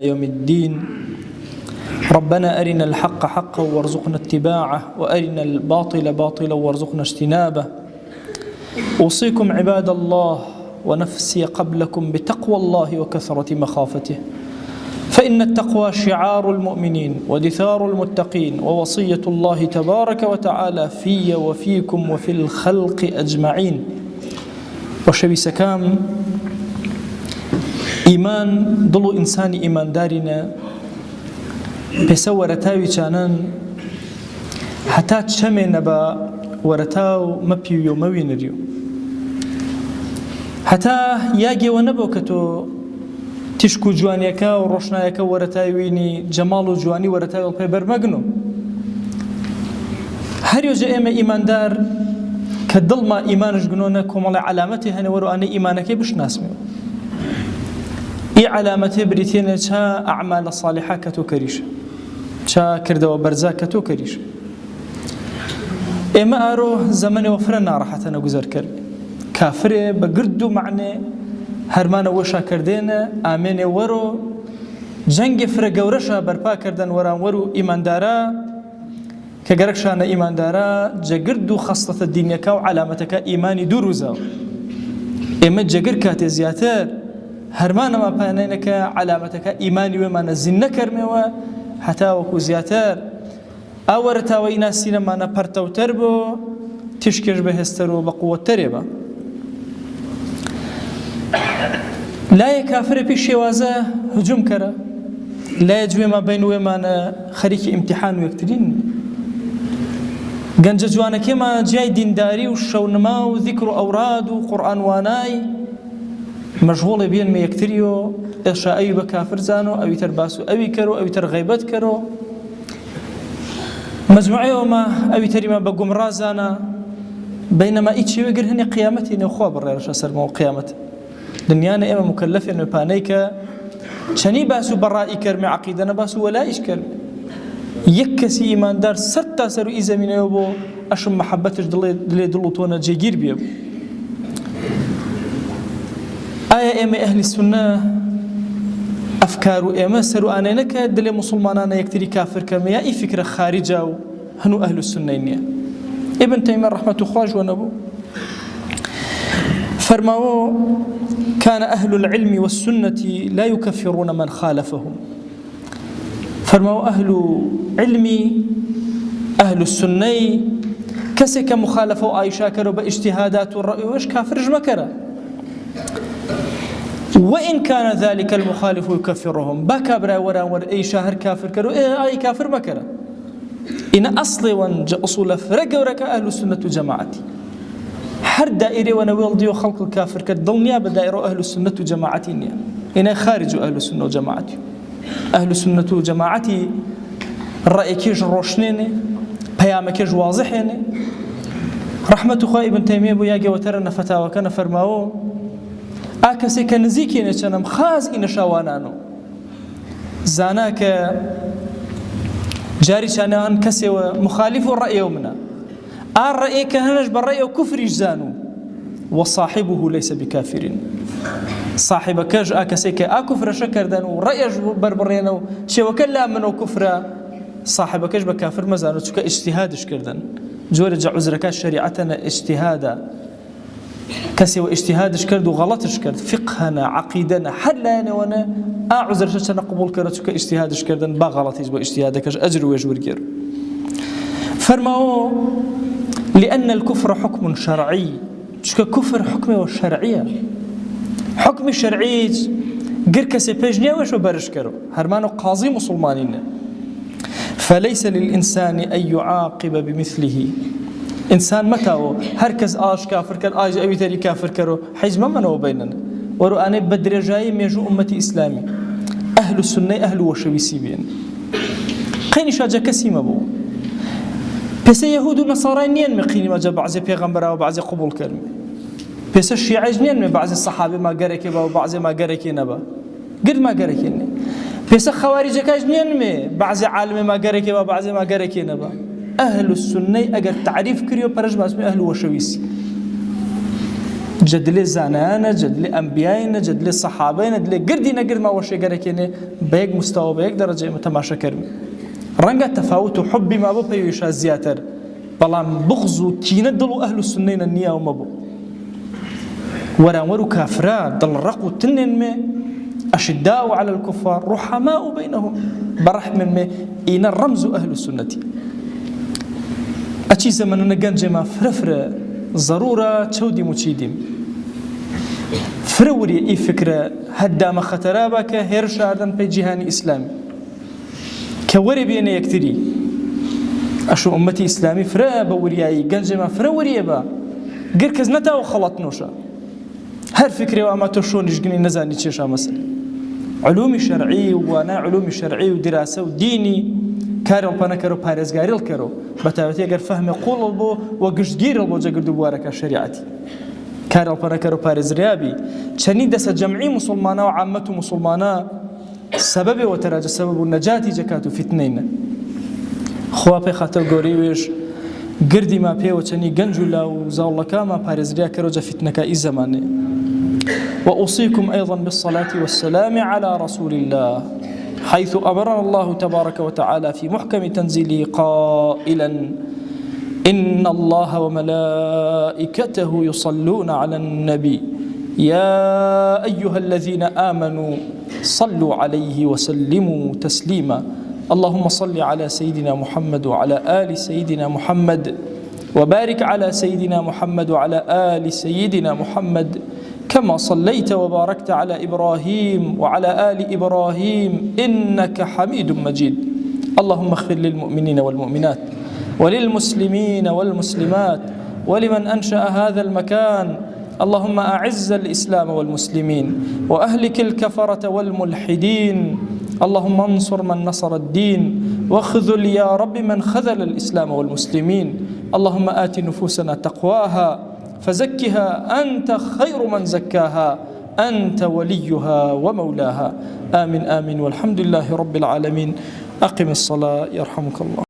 يوم الدين. ربنا أرنا الحق حقا وارزقنا اتباعه وأرنا الباطل باطلا وارزقنا اجتنابه. أوصيكم عباد الله ونفسي قبلكم بتقوى الله وكثرة مخافته، فإن التقوى شعار المؤمنين ودثار المتقين ووصية الله تبارك وتعالى في وفيكم وفي الخلق أجمعين. وشبي سكام إيمان ضلو إنسان إيمان دارنا بسوى رتاوي كانان حتى تشمي نبا ورتاو مبيو يوموي نريو حتى ياجي ونبو كتو تشكو جوانيكا وروشنايكا ورتاويني جمال جواني ورتاوي البيبر مغنو هر يوجه إما إيمان دار كدل ما إيمانش قنونا كومالي علامته هني ورو أني إيمانك بش ناسمي إي علامته بريتين شا أعمال صالحة كتو كريش شا كرده وبرزا كتو كريش إما أرو زمن وفرنا راحتنا قزر كرد كافره بقردو معنى هرمان وشا كردين آمين ورو جنگ فرقورشا برپا کردن وران ورو إيمان دارا كقرقشان إيمان دارا جقردو خصلة الدنيا و علامتك إيماني دوروزا إما جقر كاتي زياتر هرمان ما بانينك علامتك إيماني وما نزل نكرمي حتى وكو زياتر أورتا ويناسينا ما نبرتو تربو تشكش بهسترو بقوة تربا لا يكافر بشوازه هجوم كرا لا يجوي ما بين وما خريك امتحان ويكترين گنج جوانه كما جاي دينداري وشونما وذكر أوراد وقرآن واناي مشغول بين ما يكتريو إشاء أي بكافر زانو أو يترباسو أو يكرو أو يترغيبت كرو مجموعي وما أو يتريما بقوم رازانا بينما إيش يقر هني قيامتي نخوا برا رشا سرمو قيامتي دنيانا إما مكلف إنه بانيكا شني باسو برائي كرمي عقيدنا باسو ولا إيش كرمي يكسي إيمان دار سرطا سرو إذا من يبو أشم محبتش دلي دلوتونا جيجير بيبو آية إما أهل السنة أفكارو إما سرو آنينك دلي مسلمانانا يكتري كافر كرمي أي فكرة خارجة هنو أهل السنة إنيا ابن تيمية رحمة خواج ونبو فرماو كان أهل العلم والسنة لا يكفرون من خالفهم. فرماو أهل علمي أهل السنة كسك مخالفة آيشا كرو باجتهادات الرأي وإيش كافر جمكرا وإن كان ذلك المخالف يكفرهم بكى برا ورا أي شهر كافر كرو أي كافر مكرا إن أصلي وانج أصول فرق وركا أهل السنة جماعتي هر دائرة ونويل ديو خلق الكافر كالضلنيا بدائرة أهل السنة جماعتي إنا خارج أهل السنة وجماعتي أهل السنة وجماعتي الرأي كيش روشنين بيام كيش واضحين رحمة أخوة ابن تيمية بياجي وترنا فتاوى كان فرماو آكسي كنزيكي نشانم خاز إن شاوانانو زاناك جاري شانان كسي ومخالف الرأي ومنا الرأي كهنج بالرأي وكفر يجزانو وصاحبه ليس بكافر صاحب كاج آكسيك آكفر شكر دان ورأي بربرينو شو كلا منو كفر صاحب كاج بكافر مزانو تشك اجتهادش كردن جورج عذرك شريعتنا اجتهادا كسي واجتهادش كرد وغلطش كرد فقهنا عقيدنا حلنا وانا أعذر شنا قبول كرتك اجتهادش كردن با غلطيش باجتهادك أجر ويجبر غير فرماو لأن الكفر حكم شرعي شك كفر حكمه والشرعية حكم الشرعي غير كسي بيجنيا وشو برش كرو هرمانو قاضي مسلمانين فليس للإنسان أن يعاقب بمثله إنسان متى هركز آش كافر كر آج أبي تري كافر كرو حيز ما منو بيننا ورو أنا بدر جاي ميجو أمتي إسلامي أهل السنة أهل وشويسي بين قيني شاجا كسيم أبو بس يهود ونصارى نين مقيني ما جاب بعض بيغمبرا وبعض قبول كرمي بس الشيعة نين من بعض الصحابة ما قريكي با وبعض ما قريكي نبا قد ما قريكي بس خوارج كاج نين من بعض عالم ما قريكي با وبعض ما قريكي نبا أهل السنة أجر تعريف كريو برج ما اسمه أهل وشويسي جد لي زانانا جد لي أنبيائنا جد لي صحابينا جد لي قردي نقرد ما وشي قركيني بيك مستوى بيك درجة متماشى كرمي رنگا تفاوت و حبي ما بو بيوشا زياتر بلان بغض كينا دلو أهل السنين النية وما بو ورانورو كافرا دل رقو تنين مي أشداء على الكفار رحماء بينهم برحم مي إين الرمز أهل السنة أشي زمننا قنجي ما فرفر ضرورة تشودي متشيديم فروري إي فكرة هدام خطرابك هيرشاردن بي جهاني إسلامي كوري بينا يكتري أشو أمتي إسلامي فرا بورياي قنجي ما فروري با قركز نتا وخلط نوشا هر فكرة وما تشون يشقني نزاني تشيشا مثلا علومي شرعي وانا علومي شرعي ودراسة وديني كارل بانا كارو بارزگاري الكارو بتاوتي اگر فهم قول البو وقشتگير البو جا قردو بواركا شريعتي كارل بانا كارو بارزريابي چنين دس جمعي مسلمانا وعامة مسلمانا سبب وتراجع سبب النجاة جكاتو فتنين خوابي خاطر قوريوش قردي ما بيه وچني قنجولا وزاولكا ما بارزريا كارو جا فتنكا اي زماني وأوصيكم أيضا بالصلاة والسلام على رسول الله حيث أمرنا الله تبارك وتعالى في محكم تنزيله قائلا إن الله وملائكته يصلون على النبي يا أيها الذين آمنوا صلوا عليه وسلموا تسليما اللهم صل على سيدنا محمد وعلى آل سيدنا محمد وبارك على سيدنا محمد وعلى آل سيدنا محمد كما صليت وباركت على إبراهيم وعلى آل إبراهيم إنك حميد مجيد اللهم اغفر للمؤمنين والمؤمنات وللمسلمين والمسلمات ولمن أنشأ هذا المكان اللهم أعز الإسلام والمسلمين وأهلك الكفرة والملحدين اللهم انصر من نصر الدين واخذل يا رب من خذل الإسلام والمسلمين اللهم آت نفوسنا تقواها فزكها أنت خير من زكاها أنت وليها ومولاها آمين آمين والحمد لله رب العالمين أقم الصلاة يرحمك الله.